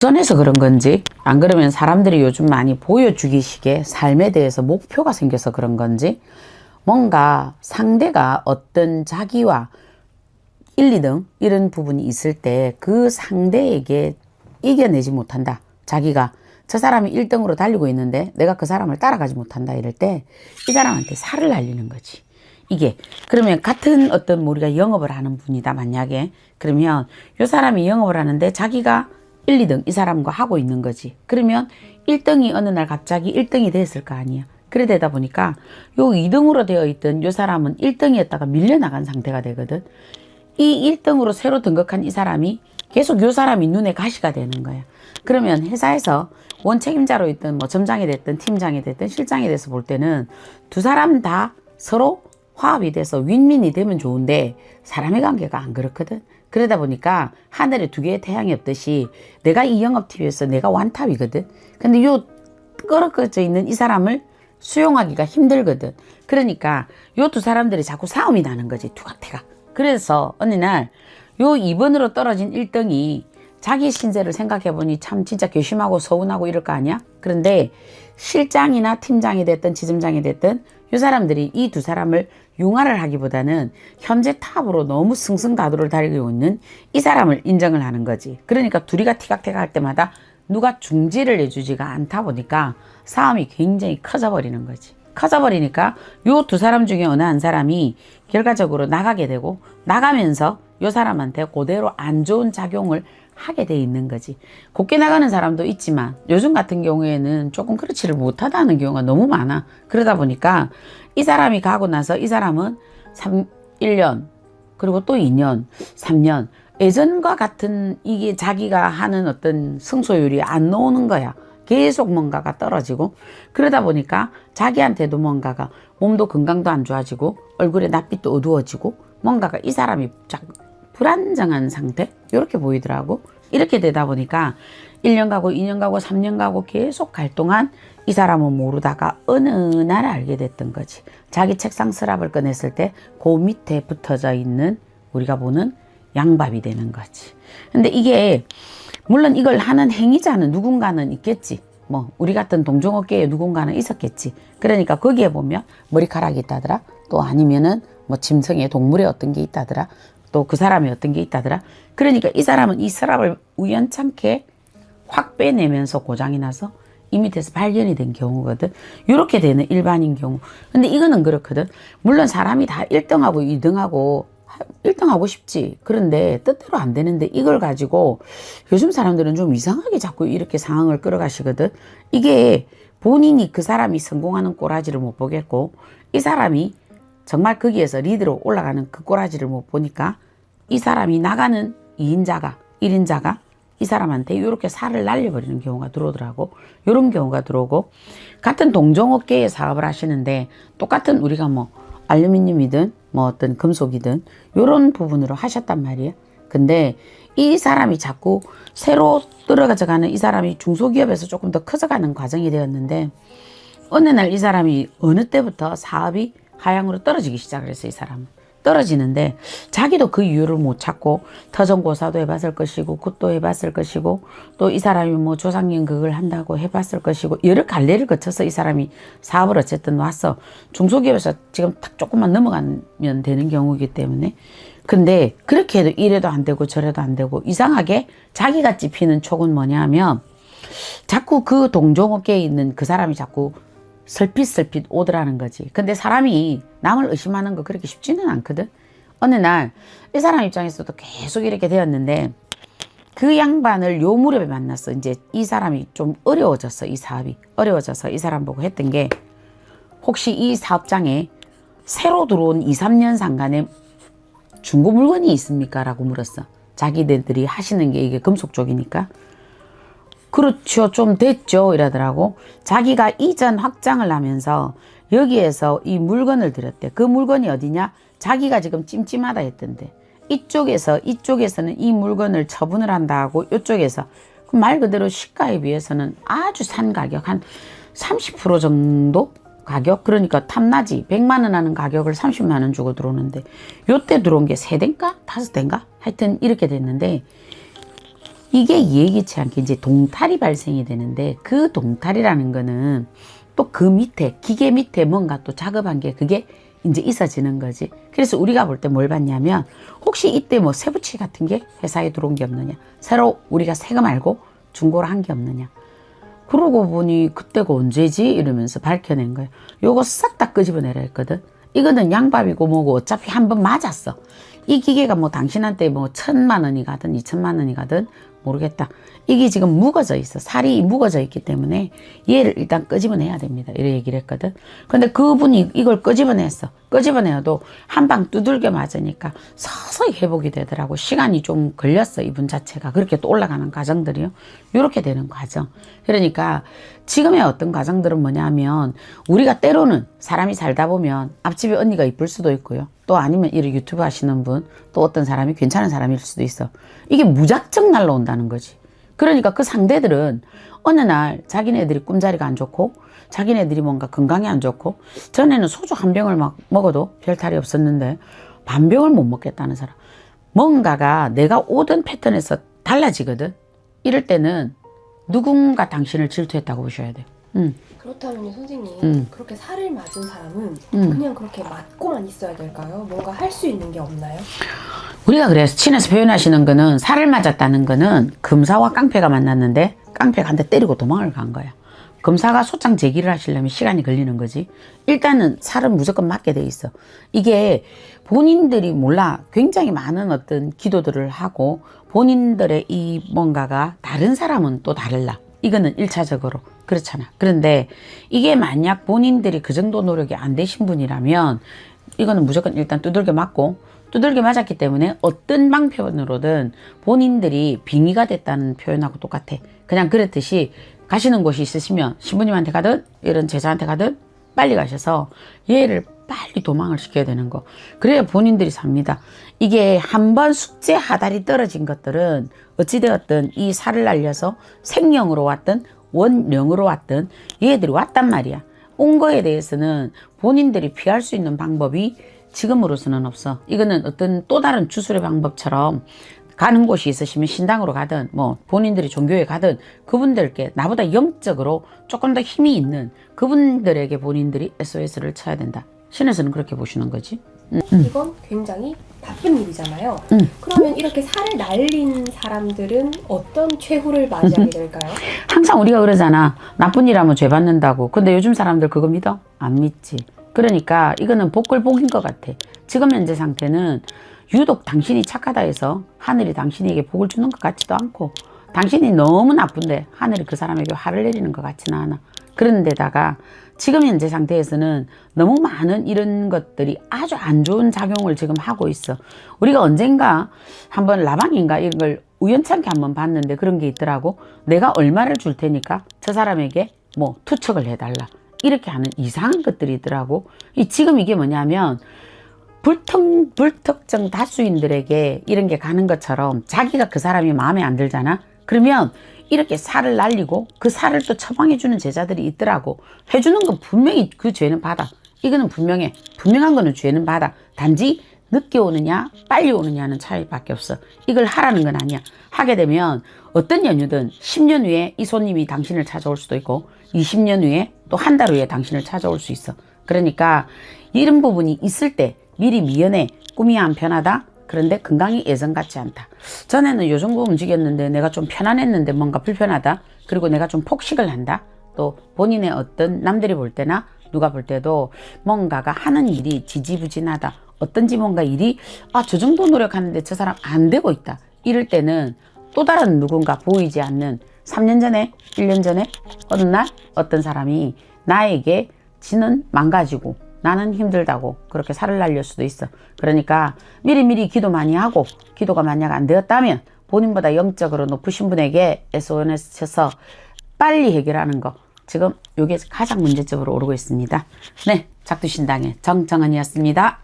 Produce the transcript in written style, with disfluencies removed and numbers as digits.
전에서 그런 건지 안 그러면 사람들이 요즘 많이 보여주기식의 삶에 대해서 목표가 생겨서 그런 건지 뭔가 상대가 어떤 자기와 1, 2등 이런 부분이 있을 때 그 상대에게 이겨내지 못한다. 자기가 저 사람이 1등으로 달리고 있는데 내가 그 사람을 따라가지 못한다 이럴 때 이 사람한테 살을 날리는 거지. 이게 그러면 같은 어떤 우리가 영업을 하는 분이다 만약에 그러면 이 사람이 영업을 하는데 자기가 1, 2등 이 사람과 하고 있는 거지. 그러면 1등이 어느 날 갑자기 1등이 됐을 거 아니야. 그래 되다 보니까 요 2등으로 되어 있던 요 사람은 1등이었다가 밀려나간 상태가 되거든. 이 1등으로 새로 등극한 이 사람이 계속 요 사람이 눈에 가시가 되는 거야. 그러면 회사에서 원 책임자로 있든 뭐 점장이 됐든 팀장이 됐든 실장이 돼서 볼 때는 두 사람 다 서로 화합이 돼서 윈윈이 되면 좋은데 사람의 관계가 안 그렇거든. 그러다 보니까 하늘에 두 개의 태양이 없듯이 내가 이 영업팀에서 내가 완탑이거든. 근데 요 끌어져 있는 이 사람을 수용하기가 힘들거든. 그러니까 요 두 사람들이 자꾸 싸움이 나는 거지. 두각태각. 그래서 어느 날 요 2번으로 떨어진 1등이 자기 신세를 생각해보니 참 진짜 괘씸하고 서운하고 이럴 거 아니야? 그런데 실장이나 팀장이 됐든 지점장이 됐든 이 사람들이 이 두 사람을 융화를 하기보다는 현재 탑으로 너무 승승가도를 달리고 있는 이 사람을 인정을 하는 거지. 그러니까 둘이가 티각태각 할 때마다 누가 중지를 해주지가 않다 보니까 싸움이 굉장히 커져버리는 거지. 커져버리니까 요 두 사람 중에 어느 한 사람이 결과적으로 나가게 되고 나가면서 요 사람한테 그대로 안 좋은 작용을 하게 돼 있는 거지. 곱게 나가는 사람도 있지만 요즘 같은 경우에는 조금 그렇지를 못하다는 경우가 너무 많아. 그러다 보니까 이 사람이 가고 나서 이 사람은 1년 그리고 또 2년 3년 예전과 같은 이게 자기가 하는 어떤 승소율이 안 나오는 거야. 계속 뭔가가 떨어지고 그러다 보니까 자기한테도 뭔가가 몸도 건강도 안 좋아지고 얼굴에 낯빛도 어두워지고 뭔가가 이 사람이 불안정한 상태? 이렇게 보이더라고. 이렇게 되다 보니까 1년 가고 2년 가고 3년 가고 계속 갈 동안 이 사람은 모르다가 어느 날 알게 됐던 거지. 자기 책상 서랍을 꺼냈을 때 그 밑에 붙어져 있는 우리가 보는 양밥이 되는 거지. 근데 이게 물론 이걸 하는 행위자는 누군가는 있겠지. 뭐 우리 같은 동종업계에 누군가는 있었겠지. 그러니까 거기에 보면 머리카락이 있다더라. 또 아니면은 뭐 짐승의 동물의 어떤 게 있다더라. 또 그 사람의 어떤 게 있다더라. 그러니까 이 사람은 이 서랍을 우연찮게 확 빼내면서 고장이 나서 이 밑에서 발견이 된 경우거든. 이렇게 되는 일반인 경우. 근데 이거는 그렇거든. 물론 사람이 다 1등하고 2등하고 1등하고 싶지. 그런데 뜻대로 안 되는데 이걸 가지고 요즘 사람들은 좀 이상하게 자꾸 이렇게 상황을 끌어가시거든. 이게 본인이 그 사람이 성공하는 꼬라지를 못 보겠고 이 사람이 정말 거기에서 리드로 올라가는 그 꼬라지를 못 보니까 이 사람이 나가는 2인자가 1인자가 이 사람한테 이렇게 살을 날려버리는 경우가 들어오더라고. 이런 경우가 들어오고 같은 동종업계에 사업을 하시는데 똑같은 우리가 뭐 알루미늄이든 뭐 어떤 금속이든 이런 부분으로 하셨단 말이에요. 근데 이 사람이 자꾸 새로 들어가져가는 이 사람이 중소기업에서 조금 더 커져가는 과정이 되었는데 어느 날 이 사람이 어느 때부터 사업이 하향으로 떨어지기 시작을 했어요. 이 사람은. 떨어지는데 자기도 그 이유를 못 찾고 터전고사도 해봤을 것이고 굿도 해봤을 것이고 또 이 사람이 뭐 조상연극을 한다고 해봤을 것이고 여러 갈래를 거쳐서 이 사람이 사업을 어쨌든 왔어. 중소기업에서 지금 딱 조금만 넘어가면 되는 경우이기 때문에 근데 그렇게 해도 이래도 안 되고 저래도 안 되고 이상하게 자기가 찝히는 촉은 뭐냐 하면 자꾸 그 동종업계에 있는 그 사람이 자꾸 슬핏슬핏 오더라는 거지. 근데 사람이 남을 의심하는 거 그렇게 쉽지는 않거든. 어느 날 이 사람 입장에서도 계속 이렇게 되었는데 그 양반을 요 무렵에 만났어. 이제 이 사람이 좀 어려워졌어. 이 사업이 어려워져서 이 사람 보고 했던 게 혹시 이 사업장에 새로 들어온 2, 3년 상간에 중고 물건이 있습니까? 라고 물었어. 자기네들이 하시는 게 이게 금속 쪽이니까. 그렇죠. 좀 됐죠. 이러더라고. 자기가 이전 확장을 하면서 여기에서 이 물건을 들였대. 그 물건이 어디냐? 자기가 지금 찜찜하다 했던데. 이쪽에서는 이 물건을 처분을 한다고 이쪽에서 말 그대로 시가에 비해서는 아주 산 가격 한 30% 정도 가격? 그러니까 탐나지. 100만 원 하는 가격을 30만 원 주고 들어오는데 요때 들어온 게 3대인가? 5대인가? 하여튼 이렇게 됐는데 이게 예기치 않게 이제 동탈이 발생이 되는데, 그 동탈이라는 거는 또 그 밑에, 기계 밑에 뭔가 또 작업한 게 그게 이제 있어지는 거지. 그래서 우리가 볼 때 뭘 봤냐면, 혹시 이때 뭐 세부치 같은 게 회사에 들어온 게 없느냐, 새로 우리가 세금 알고 중고를 한 게 없느냐. 그러고 보니 그때가 언제지? 이러면서 밝혀낸 거예요. 요거 싹 다 끄집어내라 했거든. 이거는 양밥이고 뭐고 어차피 한 번 맞았어. 이 기계가 뭐 당신한테 뭐 1,000만 원이 가든 2,000만 원이 가든 모르겠다. 이게 지금 묵어져 있어. 살이 묵어져 있기 때문에 얘를 일단 끄집어내야 됩니다. 이런 얘기를 했거든. 근데 그분이 이걸 끄집어냈어. 끄집어내도 한 방 두들겨 맞으니까 서서히 회복이 되더라고. 시간이 좀 걸렸어. 이분 자체가. 그렇게 또 올라가는 과정들이요. 이렇게 되는 과정. 그러니까 지금의 어떤 과정들은 뭐냐면, 우리가 때로는 사람이 살다 보면 앞집에 언니가 이쁠 수도 있고요. 또 아니면 이런 유튜브 하시는 분, 또 어떤 사람이 괜찮은 사람일 수도 있어. 이게 무작정 날라온다는 거지. 그러니까 그 상대들은 어느 날 자기네들이 꿈자리가 안 좋고, 자기네들이 뭔가 건강이 안 좋고, 전에는 소주 한 병을 막 먹어도 별 탈이 없었는데 반 병을 못 먹겠다는 사람. 뭔가가 내가 오던 패턴에서 달라지거든. 이럴 때는 누군가 당신을 질투했다고 보셔야 돼요. 그렇다면 선생님, 그렇게 살을 맞은 사람은 그냥 그렇게 맞고만 있어야 될까요? 뭔가 할 수 있는 게 없나요? 우리가 그래서 친해서 표현하시는 거는, 살을 맞았다는 거는 금사와 깡패가 만났는데 깡패가 한 대 때리고 도망을 간 거야. 금사가 소장 제기를 하시려면 시간이 걸리는 거지. 일단은 살은 무조건 맞게 돼 있어. 이게 본인들이 몰라. 굉장히 많은 어떤 기도들을 하고 본인들의 이 뭔가가 다른 사람은 또 다를라. 이거는 1차적으로 그렇잖아. 그런데 이게 만약 본인들이 그 정도 노력이 안 되신 분이라면 이거는 무조건 일단 두들겨 맞고, 두들겨 맞았기 때문에 어떤 방편으로든 본인들이 빙의가 됐다는 표현하고 똑같아. 그냥 그렇듯이 가시는 곳이 있으시면 신부님한테 가든 이런 제자한테 가든 빨리 가셔서 얘를 빨리 도망을 시켜야 되는 거. 그래야 본인들이 삽니다. 이게 한번 숙제 하달이 떨어진 것들은 어찌되었든 이 살을 날려서 생령으로 왔든 원령으로 왔든 얘들이 왔단 말이야. 온 거에 대해서는 본인들이 피할 수 있는 방법이 지금으로서는 없어. 이거는 어떤 또 다른 주술의 방법처럼 가는 곳이 있으시면 신당으로 가든 뭐 본인들이 종교에 가든 그분들께 나보다 영적으로 조금 더 힘이 있는 그분들에게 본인들이 SOS를 쳐야 된다. 신에서는 그렇게 보시는 거지. 이건 굉장히 나쁜 일이잖아요. 그러면 이렇게 살을 날린 사람들은 어떤 최후를 맞이하게 될까요? 항상 우리가 그러잖아. 나쁜 일 하면 죄 받는다고. 근데 요즘 사람들 그거 믿어? 안 믿지. 그러니까 이거는 복글복인 것 같아. 지금 현재 상태는 유독 당신이 착하다 해서 하늘이 당신에게 복을 주는 것 같지도 않고, 당신이 너무 나쁜데 하늘이 그 사람에게 화를 내리는 것 같지는 않아. 그런데다가 지금 현재 상태에서는 너무 많은 이런 것들이 아주 안 좋은 작용을 지금 하고 있어. 우리가 언젠가 한번 라방인가 이런 걸 우연찮게 한번 봤는데 그런 게 있더라고. 내가 얼마를 줄 테니까 저 사람에게 뭐 투척을 해달라. 이렇게 하는 이상한 것들이 있더라고. 지금 이게 뭐냐면 불특정 다수인들에게 이런 게 가는 것처럼 자기가 그 사람이 마음에 안 들잖아. 그러면 이렇게 살을 날리고 그 살을 또 처방해주는 제자들이 있더라고. 해주는 건 분명히 그 죄는 받아. 이거는 분명해. 분명한 거는 죄는 받아. 단지 늦게 오느냐 빨리 오느냐는 차이밖에 없어. 이걸 하라는 건 아니야. 하게 되면 어떤 연유든 10년 후에 이 손님이 당신을 찾아올 수도 있고 20년 후에 또 한 달 후에 당신을 찾아올 수 있어. 그러니까 이런 부분이 있을 때 미리 미연에 꿈이 안 편하다. 그런데 건강이 예전 같지 않다. 전에는 요 정도 움직였는데 내가 좀 편안했는데 뭔가 불편하다. 그리고 내가 좀 폭식을 한다. 또 본인의 어떤 남들이 볼 때나 누가 볼 때도 뭔가가 하는 일이 지지부진하다. 어떤지 뭔가 일이 저 정도 노력하는데 저 사람 안 되고 있다. 이럴 때는 또 다른 누군가 보이지 않는 3년 전에 1년 전에 어느 날 어떤 사람이 나에게 지는 망가지고 나는 힘들다고 그렇게 살을 날릴 수도 있어. 그러니까 미리미리 기도 많이 하고 기도가 만약 안 되었다면 본인보다 영적으로 높으신 분에게 SOS 쳐서 빨리 해결하는 거. 지금 이게 가장 문제점으로 오르고 있습니다. 네, 작두신당의 정정은이었습니다.